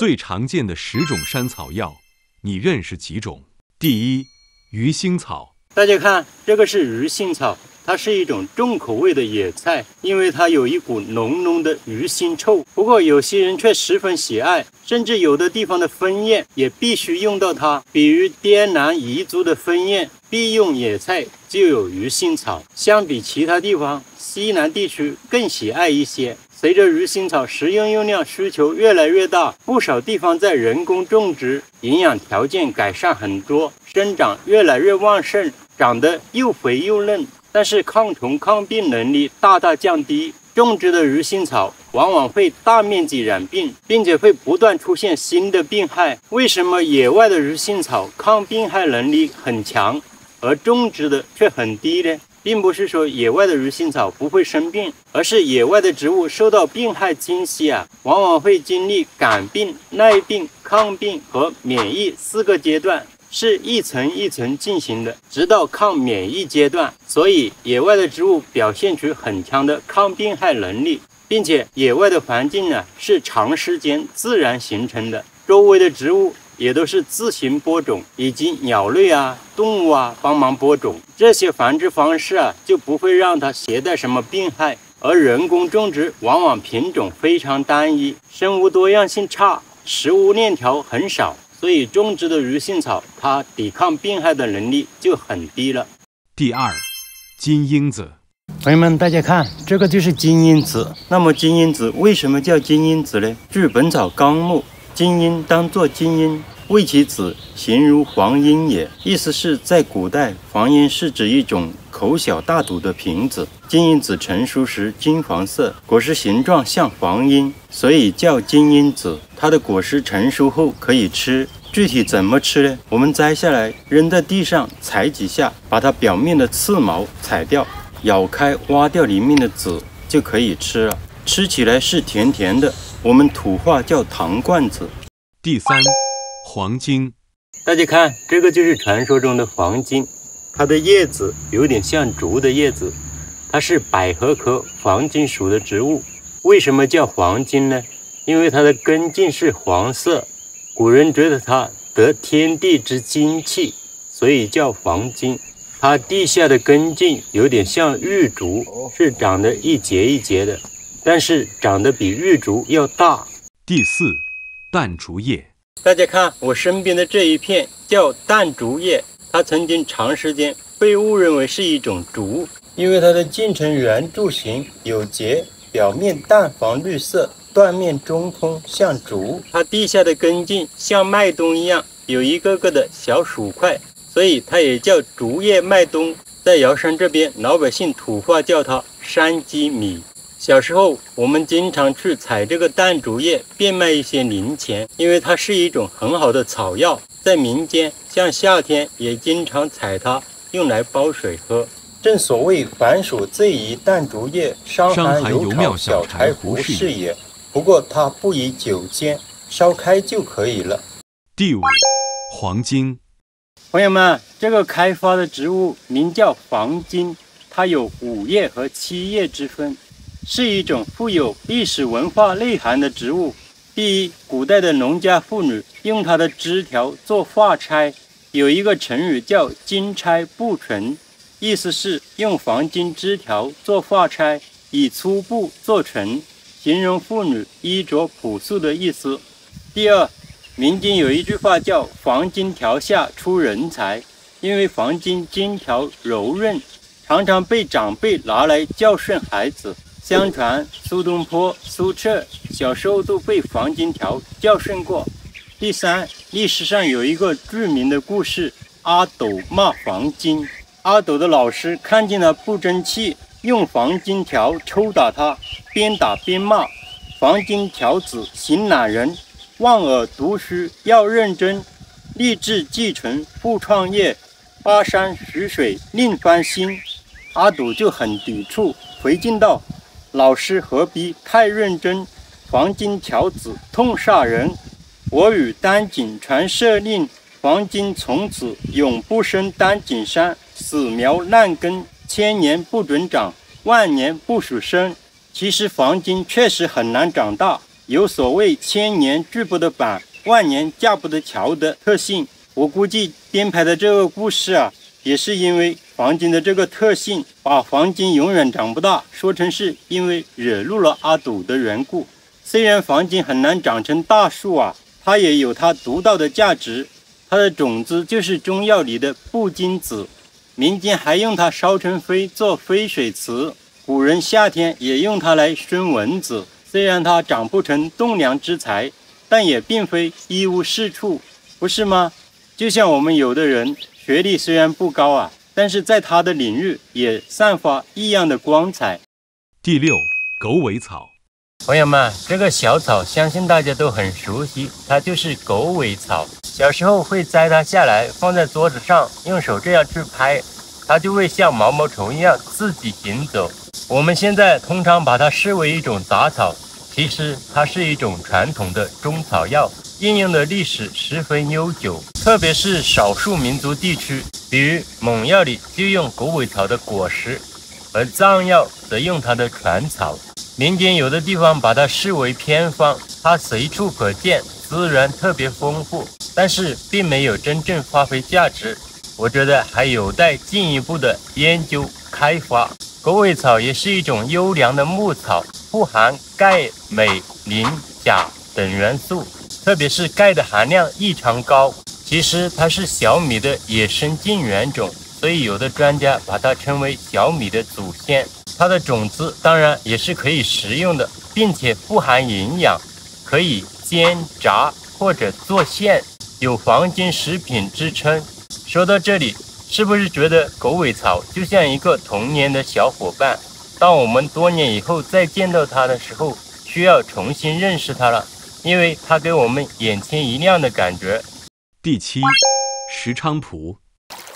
最常见的10种山草药，你认识几种？第一，鱼腥草。大家看，这个是鱼腥草，它是一种重口味的野菜，因为它有一股浓浓的鱼腥臭。不过有些人却十分喜爱，甚至有的地方的枫叶也必须用到它，比如滇南彝族的枫叶必用野菜就有鱼腥草。相比其他地方，西南地区更喜爱一些。随着鱼腥草食用量需求越来越大，不少地方在人工种植，营养条件改善很多，生长越来越旺盛，长得又肥又嫩，但是抗虫抗病能力大大降低。种植的鱼腥草往往会大面积染病，并且会不断出现新的病害。为什么野外的鱼腥草抗病害能力很强，而种植的却很低呢？并不是说野外的鱼腥草不会生病，而是野外的植物受到病害侵袭往往会经历感病、耐病、抗病和免疫4个阶段，是一层一层进行的，直到抗免疫阶段。所以野外的植物表现出很强的抗病害能力，并且野外的环境是长时间自然形成的，周围的植物也都是自行播种，以及鸟类动物帮忙播种。这些繁殖方式就不会让它携带什么病害。而人工种植往往品种非常单一，生物多样性差，食物链条很少，所以种植的鱼腥草它抵抗病害的能力就很低了。第二，金樱子。朋友们，大家看，这个就是金樱子。那么金樱子为什么叫金樱子呢？据《本草纲目》，金樱当作金樱，谓其子，形如黄莺也。意思是在古代，黄莺是指一种口小大肚的瓶子，金樱子成熟时金黄色，果实形状像黄莺，所以叫金樱子。它的果实成熟后可以吃。具体怎么吃呢？我们摘下来扔在地上，踩几下，把它表面的刺毛踩掉，咬开挖掉里面的籽，就可以吃了。吃起来是甜甜的，我们土话叫糖罐子。第三，黄精。大家看，这个就是传说中的黄精，它的叶子有点像竹的叶子，它是百合科黄精属的植物。为什么叫黄精呢？因为它的根茎是黄色，古人觉得它得天地之精气，所以叫黄精。它地下的根茎有点像玉竹，是长得一节一节的，但是长得比玉竹要大。第四，淡竹叶。大家看我身边的这一片叫淡竹叶，它曾经长时间被误认为是一种竹，因为它的茎呈圆柱形，有节，表面淡黄绿色，断面中空，像竹。它地下的根茎像麦冬一样，有一个个的小薯块，所以它也叫竹叶麦冬。在瑶山这边，老百姓土话叫它山鸡米。小时候我们经常去采这个淡竹叶，变卖一些零钱，因为它是一种很好的草药，在民间像夏天也经常采它，用来煲水喝。正所谓凡属最宜淡竹叶，伤寒油炒小柴胡是也。不过它不宜久煎，烧开就可以了。第五，黄精。朋友们，这个开发的植物名叫黄精，它有5叶和7叶之分，是一种富有历史文化内涵的植物。第一，古代的农家妇女用它的枝条做发钗，有一个成语叫金钗不纯，意思是用黄金枝条做发钗，以粗布做纯，形容妇女衣着朴素的意思。第二，民间有一句话叫黄金条下出人才，因为黄金金条柔韧，常常被长辈拿来教训孩子。相传苏东坡、苏辙小时候都被黄金条教训过。第三，历史上有一个著名的故事，阿斗骂黄金。阿斗的老师看见他不争气，用黄金条抽打他，边打边骂：黄金条子型懒人，望尔读书要认真，立志继承不创业，巴山徐水另翻新。阿斗就很抵触，回敬道：老师何必太认真，黄金条子痛煞人，我与丹景传社令，黄金从此永不生丹景山，死苗烂根，1000年不准长，万年不许生。其实黄金确实很难长大，有所谓千年锯不得板，万年架不得桥的特性。我估计编排的这个故事啊，也是因为黄金的这个特性，把黄金永远长不大说成是因为惹怒了阿斗的缘故。虽然黄金很难长成大树啊，它也有它独到的价值。它的种子就是中药里的布金子，民间还用它烧成灰做灰水池，古人夏天也用它来熏蚊子。虽然它长不成栋梁之材，但也并非一无是处，不是吗？就像我们有的人学历虽然不高啊，但是在他的领域也散发异样的光彩。第六，狗尾草。朋友们，这个小草相信大家都很熟悉，它就是狗尾草。小时候会摘它下来，放在桌子上，用手这样去拍，它就会像毛毛虫一样自己行走。我们现在通常把它视为一种杂草，其实它是一种传统的中草药，应用的历史十分悠久，特别是少数民族地区，比如蒙药里就用狗尾草的果实，而藏药则用它的传草。民间有的地方把它视为偏方，它随处可见，资源特别丰富，但是并没有真正发挥价值。我觉得还有待进一步的研究开发。狗尾草也是一种优良的牧草，富含钙、镁、磷、钾等元素，特别是钙的含量异常高。其实它是小米的野生近缘种，所以有的专家把它称为小米的祖先。它的种子当然也是可以食用的，并且富含营养，可以煎、炸或者做馅，有黄金食品之称。说到这里，是不是觉得狗尾草就像一个童年的小伙伴？当我们多年以后再见到它的时候，需要重新认识它了，因为它给我们眼前一亮的感觉。第七，石菖蒲。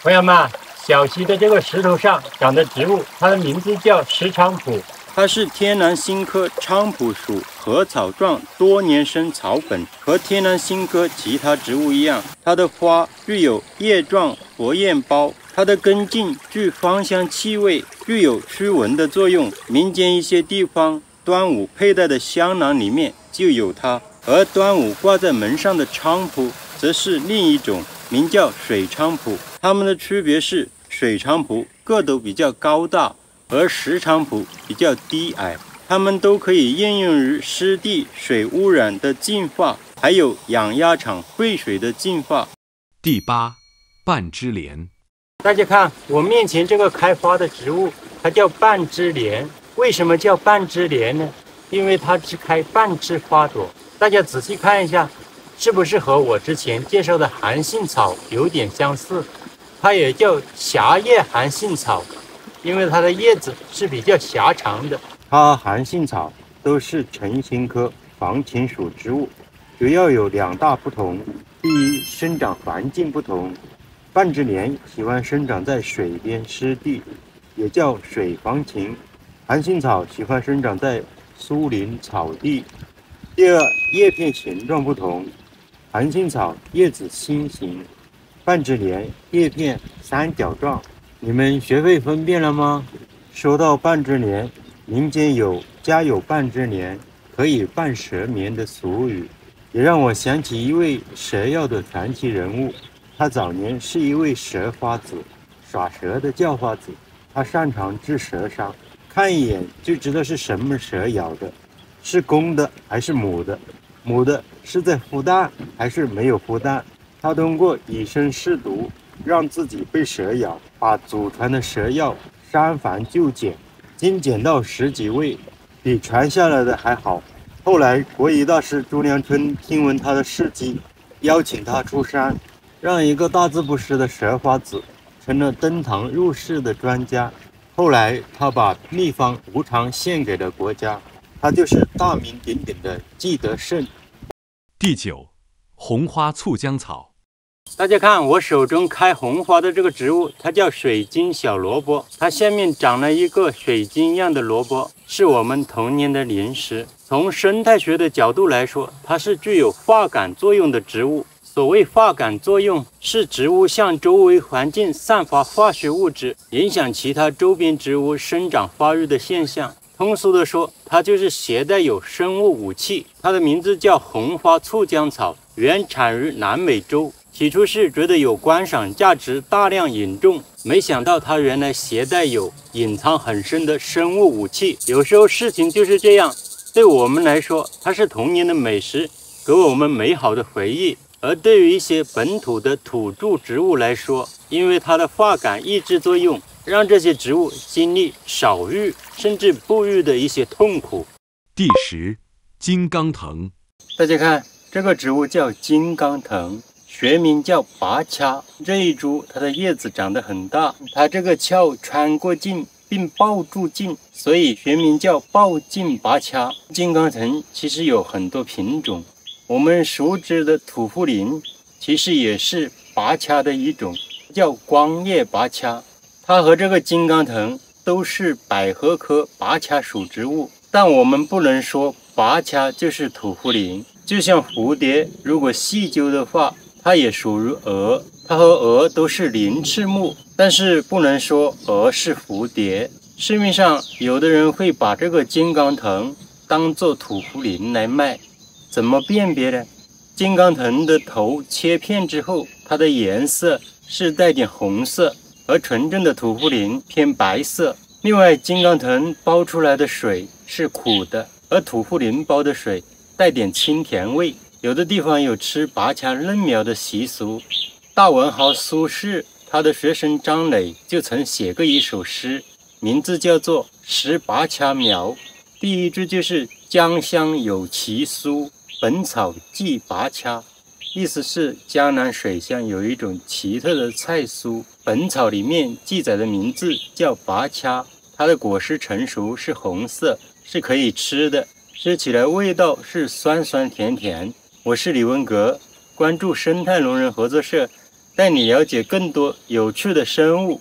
朋友们，小溪的这个石头上长的植物，它的名字叫石菖蒲，它是天南星科菖蒲属禾草状多年生草本。和天南星科其他植物一样，它的花具有叶状薄叶苞，它的根茎具芳香气味，具有驱蚊的作用。民间一些地方端午佩戴的香囊里面就有它，而端午挂在门上的菖蒲则是另一种，名叫水菖蒲。它们的区别是，水菖蒲个头比较高大，而石菖蒲比较低矮。它们都可以应用于湿地水污染的净化，还有养鸭场废水的净化。第八，半枝莲。大家看我面前这个开花的植物，它叫半枝莲。为什么叫半枝莲呢？因为它只开半枝花朵。大家仔细看一下，是不是和我之前介绍的韩信草有点相似？它也叫狭叶韩信草，因为它的叶子是比较狭长的。它韩信草都是唇形科防禽属植物，主要有两大不同。第一，生长环境不同。半枝莲喜欢生长在水边湿地，也叫水防禽；韩信草喜欢生长在苏林草地。第二，叶片形状不同。韩信草叶子心形，半枝莲叶片三角状。你们学会分辨了吗？说到半枝莲，民间有家有半枝莲，可以半蛇眠的俗语，也让我想起一位蛇药的传奇人物。他早年是一位蛇花子，耍蛇的叫花子。他擅长治蛇伤，看一眼就知道是什么蛇咬的，是公的还是母的，母的是在孵蛋还是没有孵蛋。他通过以身试毒，让自己被蛇咬，把祖传的蛇药删繁就简，精简到10几味，比传下来的还好。后来国医大师朱良春听闻他的事迹，邀请他出山，让一个大字不识的蛇花子成了登堂入室的专家。后来他把秘方无偿献给了国家，他就是大名鼎鼎的季德胜。第九，红花酢浆草。大家看我手中开红花的这个植物，它叫水晶小萝卜，它下面长了一个水晶一样的萝卜，是我们童年的零食。从生态学的角度来说，它是具有化感作用的植物。所谓化感作用，是植物向周围环境散发化学物质，影响其他周边植物生长发育的现象。通俗的说，它就是携带有生物武器。它的名字叫红花醋浆草，原产于南美洲。起初是觉得有观赏价值，大量引种，没想到它原来携带有隐藏很深的生物武器。有时候事情就是这样，对我们来说，它是童年的美食，给我们美好的回忆；而对于一些本土的土著植物来说，因为它的化感抑制作用，让这些植物经历少育甚至不育的一些痛苦。第10，金刚藤。大家看，这个植物叫金刚藤，学名叫拔掐。这一株它的叶子长得很大，它这个鞘穿过茎并抱住茎，所以学名叫抱茎拔掐。金刚藤其实有很多品种，我们熟知的土茯苓其实也是拔掐的一种，叫光叶拔掐。它和这个金刚藤都是百合科拔掐属植物，但我们不能说拔掐就是土茯苓。就像蝴蝶，如果细究的话，它也属于蛾，它和蛾都是鳞翅目，但是不能说蛾是蝴蝶。市面上有的人会把这个金刚藤当作土茯苓来卖，怎么辨别呢？金刚藤的头切片之后，它的颜色是带点红色，而纯正的土茯苓偏白色。另外，金刚藤煲出来的水是苦的，而土茯苓煲的水带点清甜味。有的地方有吃拔掐嫩苗的习俗，大文豪苏轼他的学生张磊就曾写过一首诗，名字叫做《食拔掐苗》。第一句就是江乡有奇苏，本草即拔掐，意思是江南水乡有一种奇特的菜蔬，本草里面记载的名字叫拔掐，它的果实成熟是红色，是可以吃的，吃起来味道是酸酸甜甜。我是李文革，关注生态农人合作社，带你了解更多有趣的生物。